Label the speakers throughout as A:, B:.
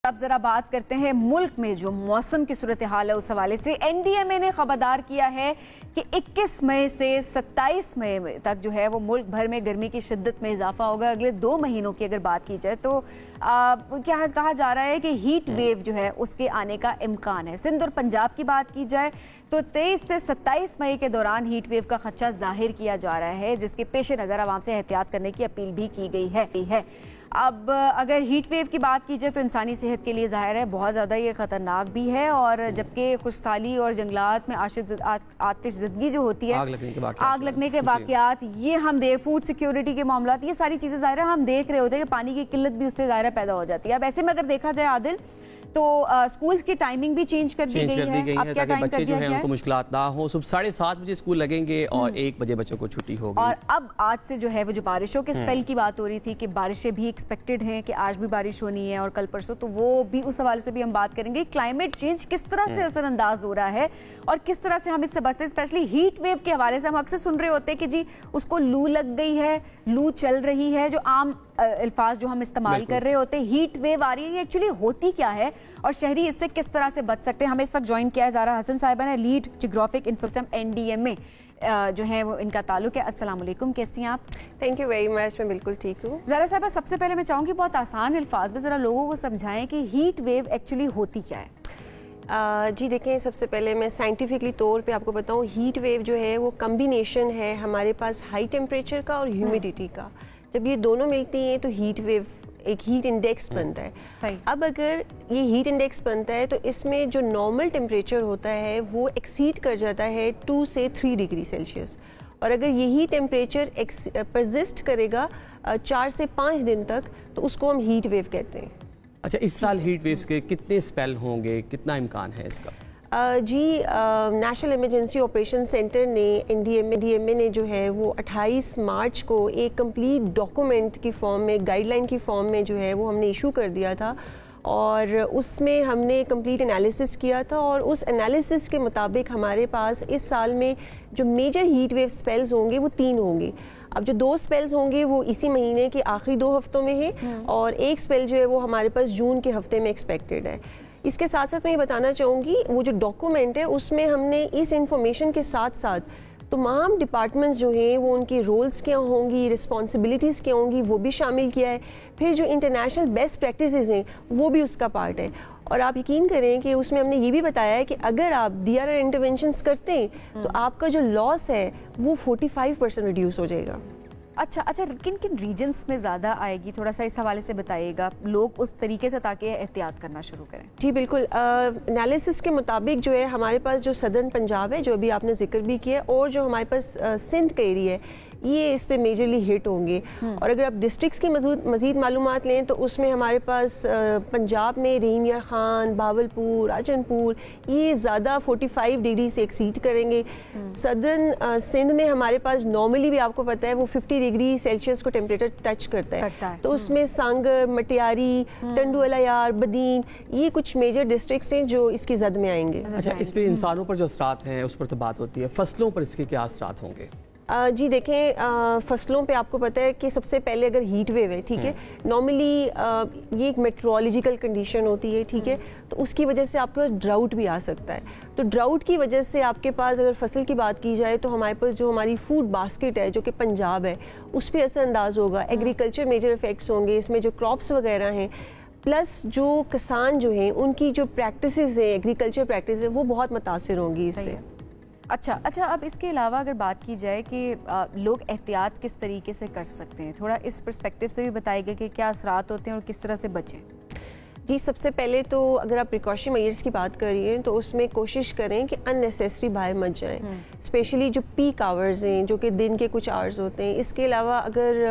A: اب ذرا بات کرتے ہیں ملک میں جو موسم کی صورتحال ہے اس حوالے سے این ڈی ایم اے نے خبردار کیا ہے کہ 21 مئی سے 27 مئی تک جو ہے وہ ملک بھر میں گرمی کی شدت میں اضافہ ہوگا. اگلے 2 مہینوں کی اگر بات کی جائے تو کیا کہا جا رہا ہے کہ ہیٹ ویو جو ہے اس کے آنے کا امکان ہے. سندھ اور پنجاب کی بات کی جائے تو 23 سے 27 مئی کے دوران ہیٹ ویو کا خدشہ ظاہر کیا جا رہا ہے, جس کے پیش نظر عوام سے احتیاط کرنے کی اپیل بھی کی گئی ہے. اب اگر ہیٹ ویو کی بات کی جائے تو انسانی صحت کے لیے ظاہر ہے بہت زیادہ یہ خطرناک بھی ہے, اور جبکہ خشکسالی اور جنگلات میں آتش زدگی جو ہوتی ہے, آگ لگنے کے واقعات, یہ ہم فوڈ سیکیورٹی کے معاملات, یہ ساری چیزیں ظاہر ہے ہم دیکھ رہے ہوتے ہیں کہ پانی کی قلت بھی اس سے ظاہر پیدا ہو جاتی ہے. اب ایسے میں اگر دیکھا جائے عادل تو اسکولز کی ٹائمنگ بھی چینج کر دی گئی ہے. اب کیا ٹائم کر دیا گیا ہے؟ ان کو
B: مشکلات نہ ہوں, صبح 7:30 بجے اسکول لگیں گے اور 1 بجے بچوں کو چھٹی ہوگی.
A: اور اب آج سے جو ہے وہ جو بارشوں کے سپیل کی بات ہو رہی تھی کہ بارشیں بھی ایکسپیکٹڈ ہیں کہ آج بھی بارش ہونی ہے اور کل پرسوں, تو وہ بھی اس حوالے سے بھی ہم بات کریں گے. کلائمیٹ چینج کس طرح سے اثر انداز ہو رہا ہے اور کس طرح سے ہم اس سے بچتے ہیں. اسپیشلی ہیٹ ویو کے حوالے سے ہم اکثر سن رہے ہوتے ہیں کہ جی اس کو لو لگ گئی ہے, لو چل رہی ہے, جو عام الفاظ جو ہم استعمال کر رہے ہوتے ہیں. ہیٹ ویو آ رہی ہے, یہ ایکچولی ہوتی کیا ہے اور شہری اس سے کس طرح سے بچ سکتے ہیں. ہمیں اس وقت جوائن کیا ہے زہرا حسن صاحبہ نے, lead geographic infrastructure N D M A جو ہے وہ ان کا تعلق ہے. السلام علیکم, کیسی ہیں آپ؟
C: تھینک یو ویری مچ, میں بالکل ٹھیک ہوں.
A: زہرا صاحبہ سب سے پہلے میں چاہوں گی بہت آسان الفاظ میں ذرا لوگوں کو سمجھائیں کہ ہیٹ ویو ایکچولی ہوتی کیا ہے.
C: جی دیکھیں, سب سے پہلے میں سائنٹیفکلی طور پہ آپ کو بتاؤں, ہیٹ ویو جو ہے وہ کمبینیشن ہے ہمارے پاس ہائی ٹیمپریچر کا اور ہیومیڈیٹی کا. جب یہ دونوں ملتی ہیں تو ہیٹ ویو ایک ہیٹ انڈیکس بنتا ہے. اب اگر یہ ہیٹ انڈیکس بنتا ہے تو اس میں جو نارمل ٹیمپریچر ہوتا ہے وہ ایکسیڈ کر جاتا ہے 2 سے 3 ڈگری سیلسیس, اور اگر یہی ٹیمپریچر پرزسٹ کرے گا 4 سے 5 دن تک تو اس کو ہم ہیٹ ویو کہتے ہیں.
B: اچھا, اس سال ہیٹ ویوز کے کتنے اسپیل ہوں گے, کتنا امکان ہے اس کا؟
C: جی نیشنل ایمرجنسی آپریشن سینٹر نے این ڈی ایم اے نے جو ہے وہ 28 مارچ کو ایک کمپلیٹ ڈاکومنٹ کی فارم میں, گائیڈ لائن کی فارم میں جو ہے وہ ہم نے ایشو کر دیا تھا, اور اس میں ہم نے کمپلیٹ انالیسس کیا تھا, اور اس انالیسس کے مطابق ہمارے پاس اس سال میں جو میجر ہیٹ ویو سپیلز ہوں گے وہ 3 ہوں گے. اب جو 2 سپیلز ہوں گے وہ اسی مہینے کے آخری 2 ہفتوں میں ہیں, اور ایک سپیل جو ہے وہ ہمارے پاس جون کے ہفتے میں ایکسپیکٹڈ ہے. اس کے ساتھ ساتھ میں یہ بتانا چاہوں گی وہ جو ڈاکومنٹ ہے اس میں ہم نے اس انفارمیشن کے ساتھ ساتھ تمام ڈپارٹمنٹس جو ہیں وہ ان کی رولز کیا ہوں گی, رسپانسبلٹیز کیا ہوں گی, وہ بھی شامل کیا ہے. پھر جو انٹرنیشنل بیسٹ پریکٹسز ہیں وہ بھی اس کا پارٹ ہے, اور آپ یقین کریں کہ اس میں ہم نے یہ بھی بتایا ہے کہ اگر آپ ڈی آر آر انٹرونشنس کرتے ہیں تو آپ کا جو لاس ہے وہ 45% ریڈیوس ہو جائے گا.
A: اچھا, کن کن ریجنز میں زیادہ آئے گی, تھوڑا سا اس حوالے سے بتائیے گا لوگ اس طریقے سے تاکہ احتیاط کرنا شروع کریں.
C: جی بالکل, انالیسس کے مطابق جو ہے ہمارے پاس جو سدرن پنجاب ہے جو ابھی آپ نے ذکر بھی کیا, اور جو ہمارے پاس سندھ کا ایریا ہے یہ اس سے میجرلی ہٹ ہوں گے. اور اگر آپ ڈسٹرکٹس کی مزید معلومات لیں تو اس میں ہمارے پاس پنجاب میں رحیم یار خان, باولپور, راجن پور یہ زیادہ 45 ڈگری سے ایکسیڈ کریں گے. صدرن سندھ میں ہمارے پاس نارملی بھی آپ کو پتہ ہے وہ 50 ڈگری سیلسیس کو ٹیمپریچر ٹچ کرتا ہے, تو اس میں سانگر, مٹیاری, ٹنڈو الیار, بدین یہ کچھ میجر ڈسٹرکٹس ہیں جو اس کی زد میں آئیں گے.
B: اچھا, اس پہ انسانوں پر جو اثرات ہیں اس پر تو بات ہوتی ہے, فصلوں پر اس کے کیا اثرات ہوں گے؟
C: جی دیکھیں, فصلوں پہ آپ کو پتہ ہے کہ سب سے پہلے اگر ہیٹ ویو ہے, ٹھیک ہے, نارملی یہ ایک میٹرولوجیکل کنڈیشن ہوتی ہے, ٹھیک ہے, تو اس کی وجہ سے آپ کو ڈراؤٹ بھی آ سکتا ہے. تو ڈراؤٹ کی وجہ سے آپ کے پاس اگر فصل کی بات کی جائے تو ہمارے پاس جو ہماری فوڈ باسکٹ ہے جو کہ پنجاب ہے اس پہ اثر انداز ہوگا. ایگریکلچر میجر افیکٹس ہوں گے, اس میں جو کراپس وغیرہ ہیں, پلس جو کسان جو ہیں ان کی جو پریکٹسز ہیں, ایگریکلچر پریکٹسز وہ بہت متاثر ہوں گی اس سے.
A: اچھا, اب اس کے علاوہ اگر بات کی جائے کہ لوگ احتیاط کس طریقے سے کر سکتے ہیں, تھوڑا اس پرسپیکٹیو سے بھی بتائیے گا کہ کیا اثرات ہوتے ہیں اور کس طرح سے بچیں.
C: جی سب سے پہلے تو اگر آپ پریکاشن میئرس کی بات کریے تو اس میں کوشش کریں کہ ان نیسیسری باہر مت جائیں, اسپیشلی جو پیک آورز ہیں جو کہ دن کے کچھ آورز ہوتے ہیں. اس کے علاوہ اگر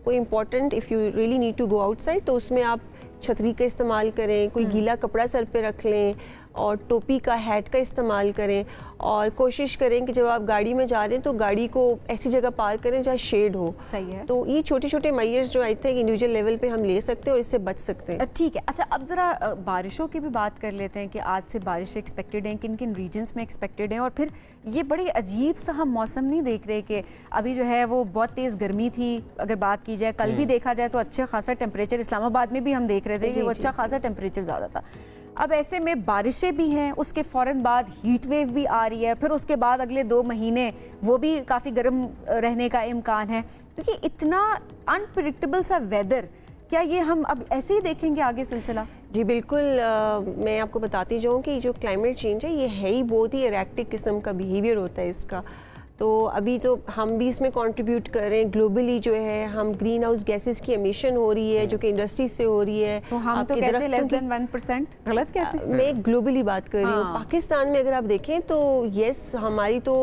C: کوئی important if you really need to go outside تو اس میں آپ چھتری کا استعمال کریں, کوئی گیلا کپڑا سر پہ رکھ لیں, اور ٹوپی کا ہیٹ کا استعمال کریں اور کوشش کریں کہ جب آپ گاڑی میں جا رہے ہیں تو گاڑی کو ایسی جگہ پارک کریں جہاں شیڈ ہو.
A: صحیح ہے.
C: تو یہ چھوٹے چھوٹے میئرز جو آئی تھنک انڈیویجول لیول پہ ہم لے سکتے ہیں اور اس سے بچ سکتے ہیں.
A: ٹھیک ہے. اچھا اب ذرا بارشوں کی بھی بات کر لیتے ہیں کہ آج سے بارش ایکسپیکٹڈ ہیں, کن کن ریجنس میں ایکسپیکٹڈ ہیں, اور پھر یہ بڑی عجیب سا ہم موسم نہیں دیکھ رہے کہ ابھی جو ہے وہ بہت تیز گرمی تھی, اگر بات کی جائے کل بھی دیکھا جائے تو اچھا خاصا ٹیمپریچر, اسلام آباد میں بھی ہم دیکھ رہے تھے کہ وہ اچھا خاصا ٹیمپریچر زیادہ تھا. اب ایسے میں بارشیں بھی ہیں, اس کے فوراً بعد ہیٹ ویو بھی آ رہی ہے, پھر اس کے بعد اگلے 2 مہینے وہ بھی کافی گرم رہنے کا امکان ہے. تو یہ اتنا انپریڈکٹیبل سا ویدر, کیا یہ ہم اب ایسے ہی دیکھیں گے آگے سلسلہ؟
C: جی بالکل. میں آپ کو بتاتی جاؤں کہ جو کلائمیٹ چینج ہے یہ ہے ہی بہت ہی ایریکٹک قسم کا بیہیویئر ہوتا ہے اس کا. تو ابھی تو ہم بھی اس میں کنٹریبیوٹ کر رہے ہیں. گلوبلی جو ہے ہم گرین ہاؤس گیسز کی امیشن ہو رہی ہے جو کہ انڈسٹریز سے ہو رہی ہے.
A: تو ہم تو کہتے ہیں لیس دین 1%, غلط کہتے ہیں.
C: میں گلوبلی بات کر رہی ہوں. پاکستان میں اگر آپ دیکھیں تو یس ہماری تو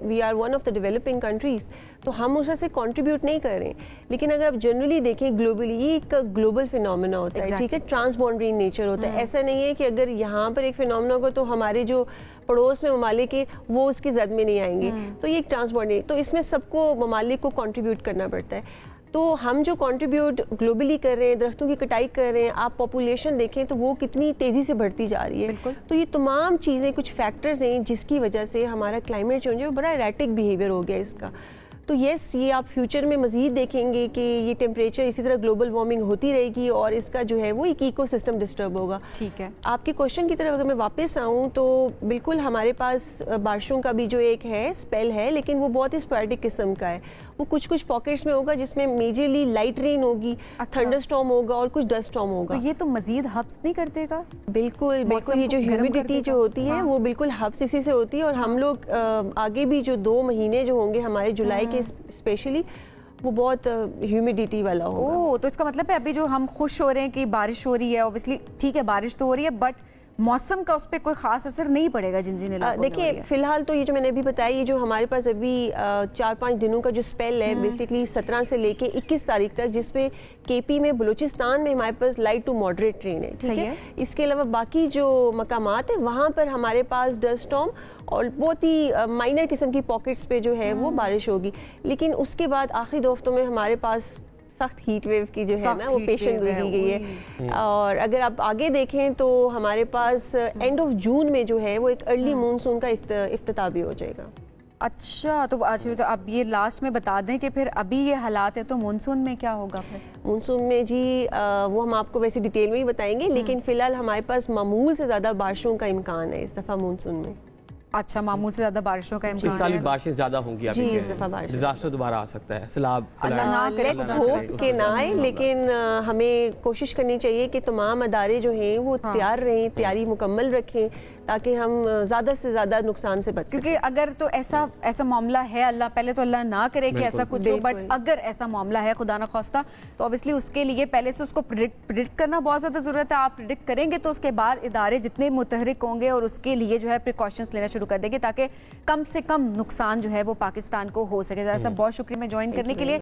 C: we are one of the developing countries, تو ہم اس سے کنٹریبیوٹ نہیں کر رہے ہیں. لیکن اگر آپ جنرلی دیکھیں گلوبلی یہ ایک گلوبل فینومینا ہوتا ہے, ٹھیک ہے, ٹرانس باؤنڈری نیچر ہوتا ہے. ایسا نہیں ہے کہ اگر یہاں پر ایک فینومینا ہوگا تو ہمارے جو پڑوس میں ممالک ہیں وہ اس کی زد میں نہیں آئیں گے. تو یہ ایک ٹرانس باؤنڈری, تو اس میں سب کو ممالک کو کنٹریبیوٹ کرنا پڑتا ہے. تو ہم جو کنٹریبیوٹ گلوبلی کر رہے ہیں, درختوں کی کٹائی کر رہے ہیں, آپ پاپولیشن دیکھیں تو وہ کتنی تیزی سے بڑھتی جا رہی ہے. تو یہ تمام چیزیں کچھ فیکٹرز ہیں جس کی وجہ سے ہمارا کلائمیٹ چینج ہے بڑا ایریٹک بیہیویئر ہو گیا اس کا. تو یس یہ آپ فیوچر میں مزید دیکھیں گے کہ یہ ٹیمپریچر اسی طرح گلوبل وارمنگ ہوتی رہے گی اور اس کا جو ہے وہ ایک ایکو سسٹم ڈسٹرب ہوگا.
A: ٹھیک ہے.
C: آپ کے کوشچن کی طرف اگر میں واپس آؤں تو بالکل ہمارے پاس بارشوں کا بھی جو ایک ہے اسپیل ہے, لیکن وہ بہت ہی اسپوریڈک قسم کا ہے. وہ کچھ پاکٹس میں ہوگا جس میں میجرلی لائٹ رین ہوگی, تھنڈر اسٹارم ہوگا اور کچھ ڈسٹ اسٹارم ہوگا.
A: تو یہ تو مزید حبس نہیں کر دے گا؟
C: بالکل بالکل. یہ جو ہیومیڈیٹی جو ہوتی ہے وہ بالکل حبس اسی سے ہوتی ہے. اور ہم لوگ آگے بھی جو 2 مہینے جو ہوں گے ہمارے جولائی کے اسپیشلی وہ بہت ہیومیڈیٹی والا ہوگا.
A: تو اس کا مطلب ہے ابھی جو ہم خوش ہو رہے ہیں کہ بارش ہو رہی ہے, اوبویسلی ٹھیک ہے بارش تو ہو رہی ہے, بٹ موسم کا اس پہ کوئی خاص اثر نہیں پڑے گا جن علاقوں میں.
C: دیکھیے فی الحال تو یہ جو میں نے ابھی بتایا, یہ جو ہمارے پاس ابھی 4-5 دنوں کا جو اسپیل ہے بیسکلی 17 سے لے کے 21 تاریخ تک, جس میں کے پی میں بلوچستان میں ہمارے پاس لائٹ ٹو ماڈریٹ رین ہے, ٹھیک ہے. اس کے علاوہ باقی جو مقامات ہیں وہاں پر ہمارے پاس ڈسٹ اسٹارم اور بہت ہی مائنر قسم کی پاکٹس پہ جو ہے وہ بارش ہوگی. لیکن اس کے بعد آخری 2 ہفتوں میں ہمارے پاس سخت ہیٹ ویو کی جو ہے نا وہ پیشن گوئی کی گئی ہے. اور اگر آپ آگے دیکھیں تو ہمارے پاس اینڈ آف جون میں جو ہے وہ ایک ارلی مونسون کا افتتاح بھی ہو جائے گا.
A: اچھا, تو اب یہ لاسٹ میں بتا دیں کہ پھر ابھی یہ حالات ہے تو مونسون میں کیا ہوگا پھر؟
C: مونسون میں جی وہ ہم آپ کو ویسے ڈیٹیل میں ہی بتائیں گے, لیکن فی الحال ہمارے پاس معمول سے زیادہ بارشوں کا امکان ہے اس دفعہ مونسون میں.
A: اچھا, معمول سے زیادہ بارشوں کا امکان ہے.
B: اس سال بارشیں زیادہ ہوں گی,
C: جی اس دفعہ بارش
B: ڈیزاسٹر دوبارہ آ سکتا ہے, سیلاب.
A: اللہ نہ کرے,
C: لیٹس ہوپ کہ نہ آئے, لیکن ہمیں کوشش کرنی چاہیے کہ تمام ادارے جو ہیں وہ تیار رہیں, تیاری مکمل رکھیں تاکہ ہم زیادہ سے زیادہ نقصان سے بچ سکیں.
A: کیونکہ اگر تو ایسا معاملہ ہے, اللہ پہلے تو اللہ نہ کرے کہ ایسا کچھ ہو, بٹ اگر ایسا معاملہ ہے خدا نخواستہ تو obviously اس کے لیے پہلے سے اس کو پریڈکٹ کرنا بہت زیادہ ضرورت ہے. آپ پریڈکٹ کریں گے تو اس کے بعد ادارے جتنے متحرک ہوں گے اور اس کے لیے جو ہے پریکاشنز لینا شروع کر دیں گے تاکہ کم سے کم نقصان جو ہے وہ پاکستان کو ہو سکے. ذرا سا بہت شکریہ میں جوائن کرنے کے لیے.